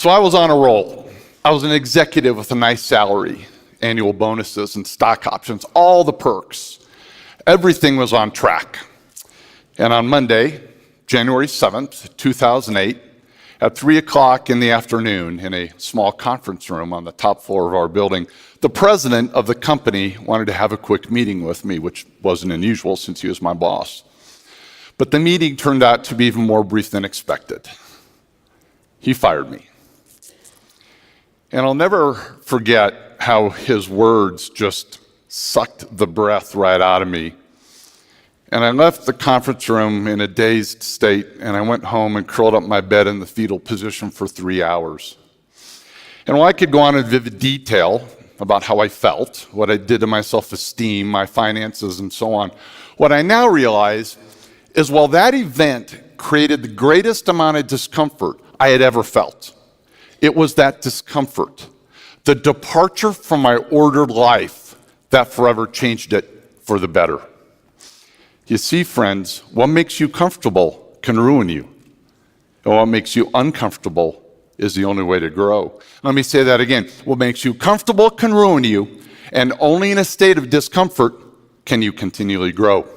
So I was on a roll. I was an executive with a nice salary, annual bonuses and stock options, all the perks. Everything was on track. And on Monday, January 7th, 2008, at 3 o'clock in the afternoon in a small conference room on the top floor of our building, the president of the company wanted to have a quick meeting with me, which wasn't unusual since he was my boss. But the meeting turned out to be even more brief than expected. He fired me. And I'll never forget how his words just sucked the breath right out of me. And I left the conference room in a dazed state, and I went home and curled up in my bed in the fetal position for 3 hours. And while I could go on in vivid detail about how I felt, what I did to my self-esteem, my finances, and so on, what I now realize is while that event created the greatest amount of discomfort I had ever felt, it was that discomfort, the departure from my ordered life, that forever changed it for the better. You see, friends, what makes you comfortable can ruin you. And what makes you uncomfortable is the only way to grow. Let me say that again. What makes you comfortable can ruin you, and only in a state of discomfort can you continually grow.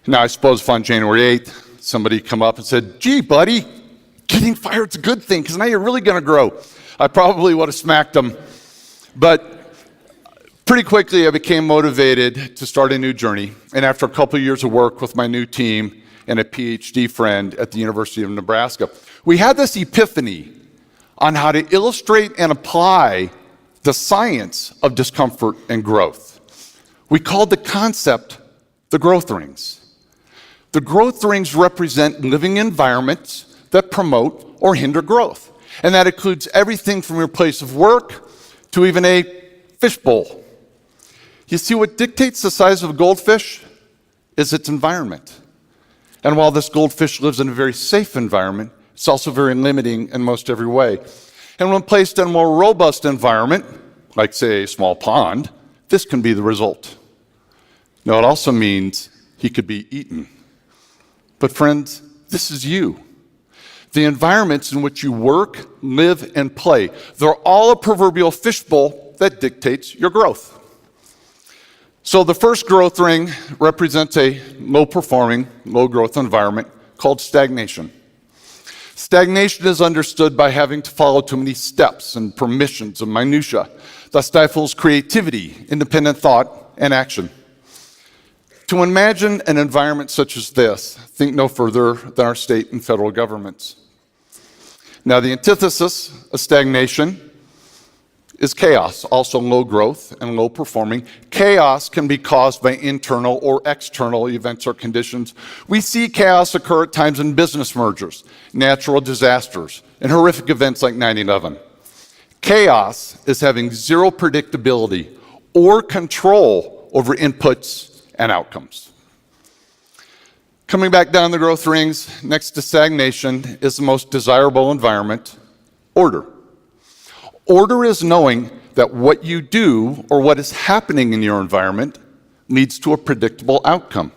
Now, I suppose if on January 8th, somebody come up and said, "Gee, buddy, getting fired's a good thing, because now you're really going to grow," I probably would have smacked them. But pretty quickly, I became motivated to start a new journey. And after a couple of years of work with my new team and a PhD friend at the University of Nebraska, we had this epiphany on how to illustrate and apply the science of discomfort and growth. We called the concept the growth rings. The growth rings represent living environments that promote or hinder growth. And that includes everything from your place of work to even a fishbowl. You see, what dictates the size of a goldfish is its environment. And while this goldfish lives in a very safe environment, it's also very limiting in most every way. And when placed in a more robust environment, like say a small pond, this can be the result. Now, it also means he could be eaten. But friends, this is you. The environments in which you work, live, and play, they're all a proverbial fishbowl that dictates your growth. So the first growth ring represents a low-performing, low-growth environment called stagnation. Stagnation is understood by having to follow too many steps and permissions and minutiae that stifles creativity, independent thought, and action. To imagine an environment such as this, think no further than our state and federal governments. Now, the antithesis of stagnation is chaos, also low growth and low performing. Chaos can be caused by internal or external events or conditions. We see chaos occur at times in business mergers, natural disasters, and horrific events like 9/11. Chaos is having zero predictability or control over inputs and outcomes. Coming back down the growth rings, next to stagnation is the most desirable environment, order. Order is knowing that what you do or what is happening in your environment leads to a predictable outcome.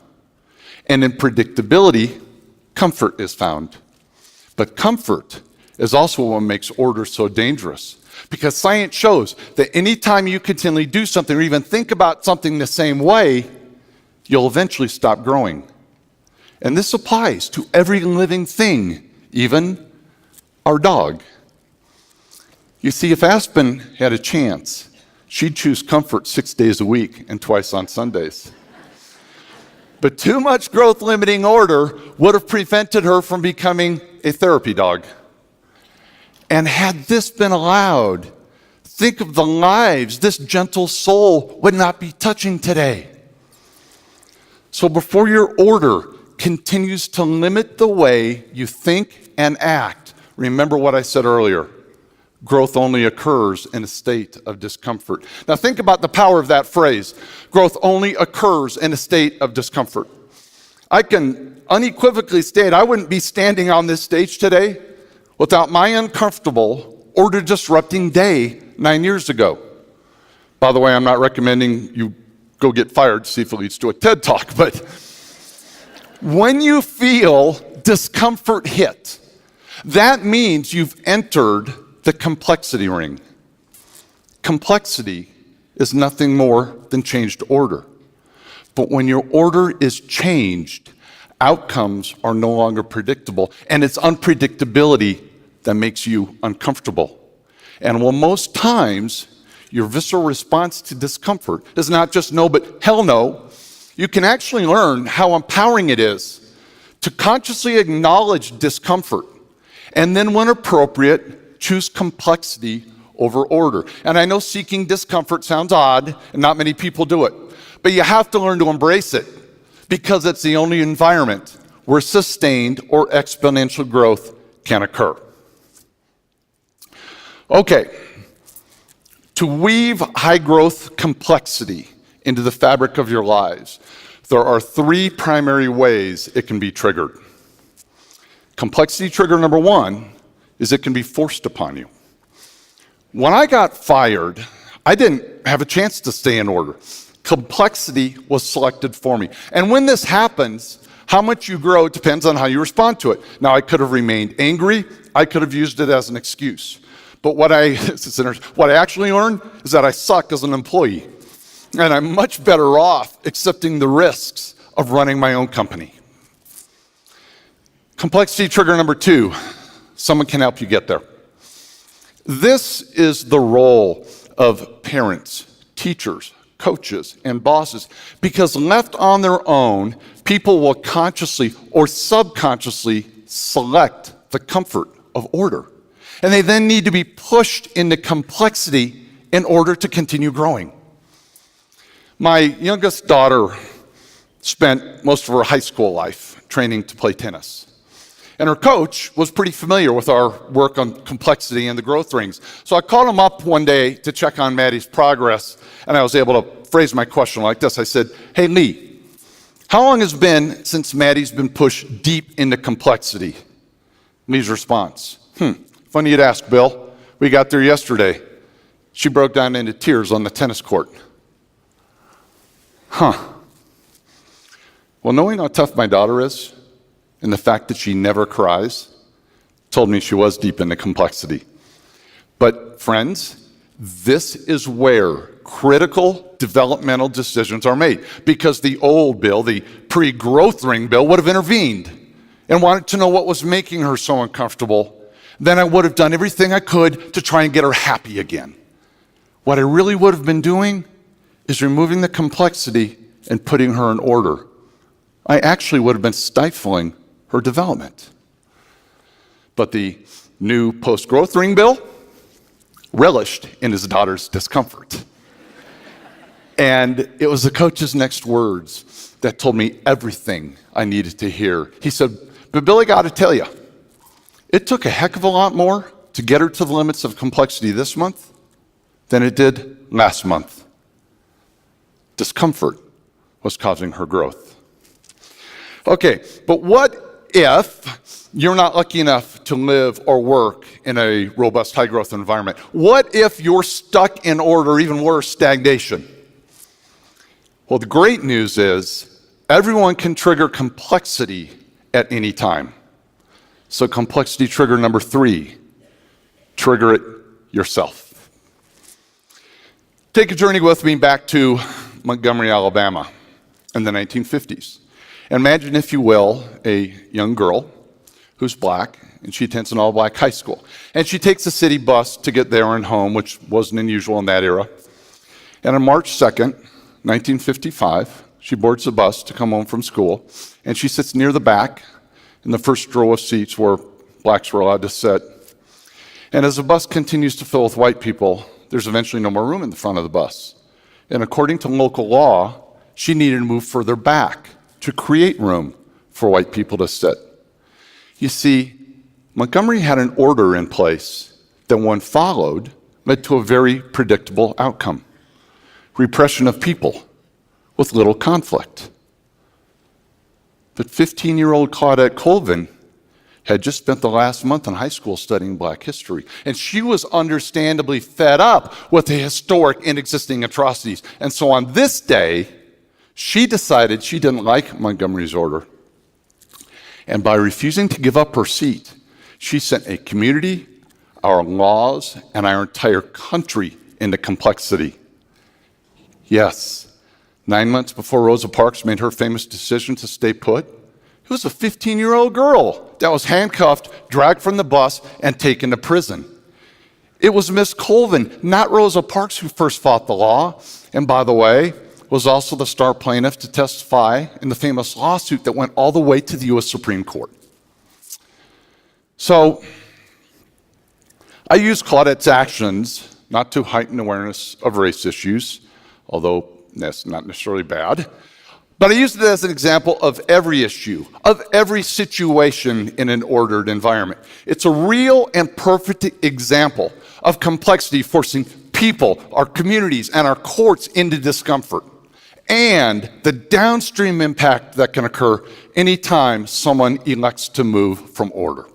And in predictability, comfort is found. But comfort is also what makes order so dangerous. Because science shows that anytime you continually do something or even think about something the same way, you'll eventually stop growing. And this applies to every living thing, even our dog. You see, if Aspen had a chance, she'd choose comfort 6 days a week and twice on Sundays. But too much growth-limiting order would have prevented her from becoming a therapy dog. And had this been allowed, think of the lives this gentle soul would not be touching today. So before your order continues to limit the way you think and act, remember what I said earlier. Growth only occurs in a state of discomfort. Now think about the power of that phrase. Growth only occurs in a state of discomfort. I can unequivocally state I wouldn't be standing on this stage today without my uncomfortable, order-disrupting day 9 years ago. By the way, I'm not recommending you go get fired to see if it leads to a TED Talk, but when you feel discomfort hit, That means you've entered the complexity ring. Complexity is nothing more than changed order. But when your order is changed, outcomes are no longer predictable, and it's unpredictability that makes you uncomfortable. And while most times your visceral response to discomfort is not just no, but hell no, you can actually learn how empowering it is to consciously acknowledge discomfort and then, when appropriate, choose complexity over order. And I know seeking discomfort sounds odd, and not many people do it, but you have to learn to embrace it because it's the only environment where sustained or exponential growth can occur. Okay, to weave high growth complexity into the fabric of your lives, there are three primary ways it can be triggered. Complexity trigger number one is it can be forced upon you. When I got fired, I didn't have a chance to stay in order. Complexity was selected for me. And when this happens, how much you grow depends on how you respond to it. Now, I could have remained angry. I could have used it as an excuse. But what I actually learned is that I suck as an employee. And I'm much better off accepting the risks of running my own company. Complexity trigger number two, someone can help you get there. This is the role of parents, teachers, coaches, and bosses, because left on their own, people will consciously or subconsciously select the comfort of order. And they then need to be pushed into complexity in order to continue growing. My youngest daughter spent most of her high school life training to play tennis. And her coach was pretty familiar with our work on complexity and the growth rings. So I called him up one day to check on Maddie's progress, and I was able to phrase my question like this. I said, "Hey, Lee, how long has it been since Maddie's been pushed deep into complexity?" Lee's response, "Funny you'd ask, Bill. We got there yesterday. She broke down into tears on the tennis court." Well, knowing how tough my daughter is, and the fact that she never cries, told me she was deep into complexity. But friends, this is where critical developmental decisions are made, because the old Bill, the pre-growth ring Bill, would have intervened and wanted to know what was making her so uncomfortable. Then I would have done everything I could to try and get her happy again. What I really would have been doing is removing the complexity and putting her in order. I actually would have been stifling her development. But the new post-growth ring Bill relished in his daughter's discomfort. And it was the coach's next words that told me everything I needed to hear. He said, "But Bill, I got to tell you, it took a heck of a lot more to get her to the limits of complexity this month than it did last month." Discomfort was causing her growth. Okay, but what if you're not lucky enough to live or work in a robust, high-growth environment? What if you're stuck in order, or even worse, stagnation? Well, the great news is everyone can trigger complexity at any time. So complexity trigger number three, trigger it yourself. Take a journey with me back to Montgomery, Alabama in the 1950s. Imagine, if you will, a young girl who's black, and she attends an all-black high school. And she takes a city bus to get there and home, which wasn't unusual in that era. And on March 2nd, 1955, she boards the bus to come home from school, and she sits near the back in the first row of seats where blacks were allowed to sit. And as the bus continues to fill with white people, there's eventually no more room in the front of the bus. And according to local law, she needed to move further back to create room for white people to sit. You see, Montgomery had an order in place that, when followed, led to a very predictable outcome: repression of people with little conflict. But 15-year-old Claudette Colvin had just spent the last month in high school studying black history, and she was understandably fed up with the historic and existing atrocities. And so on this day, she decided she didn't like Montgomery's order. And by refusing to give up her seat, She sent a community, our laws, and our entire country into complexity. Yes, 9 months before Rosa Parks made her famous decision to stay put, it was a 15-year-old girl that was handcuffed, dragged from the bus, and taken to prison. It was Miss Colvin, not Rosa Parks, who first fought the law, and by the way, was also the star plaintiff to testify in the famous lawsuit that went all the way to the U.S. Supreme Court. So, I use Claudette's actions not to heighten awareness of race issues, although that's not necessarily bad, but I use it as an example of every issue, of every situation in an ordered environment. It's a real and perfect example of complexity forcing people, our communities, and our courts into discomfort, and the downstream impact that can occur anytime someone elects to move from order.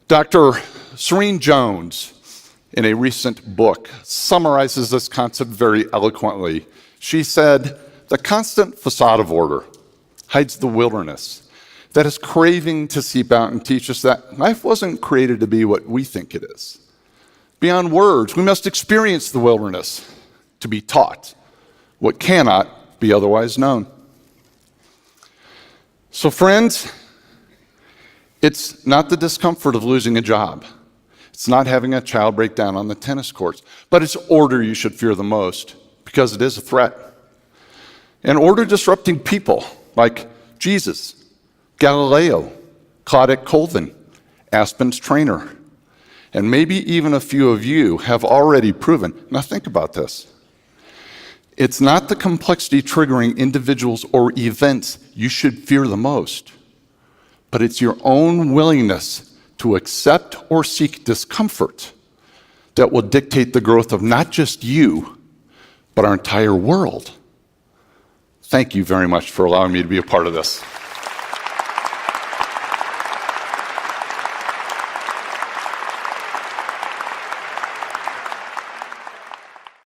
Dr. Serene Jones, in a recent book, summarizes this concept very eloquently. She said, "The constant facade of order hides the wilderness that is craving to seep out and teach us that life wasn't created to be what we think it is. Beyond words, we must experience the wilderness to be taught what cannot be otherwise known." So friends, it's not the discomfort of losing a job. It's not having a child break down on the tennis courts, but it's order you should fear the most because it is a threat. And order disrupting people like Jesus, Galileo, Claudette Colvin, Aspen's trainer, and maybe even a few of you have already proven. Now think about this. It's not the complexity triggering individuals or events you should fear the most, but it's your own willingness to accept or seek discomfort that will dictate the growth of not just you, but our entire world. Thank you very much for allowing me to be a part of this.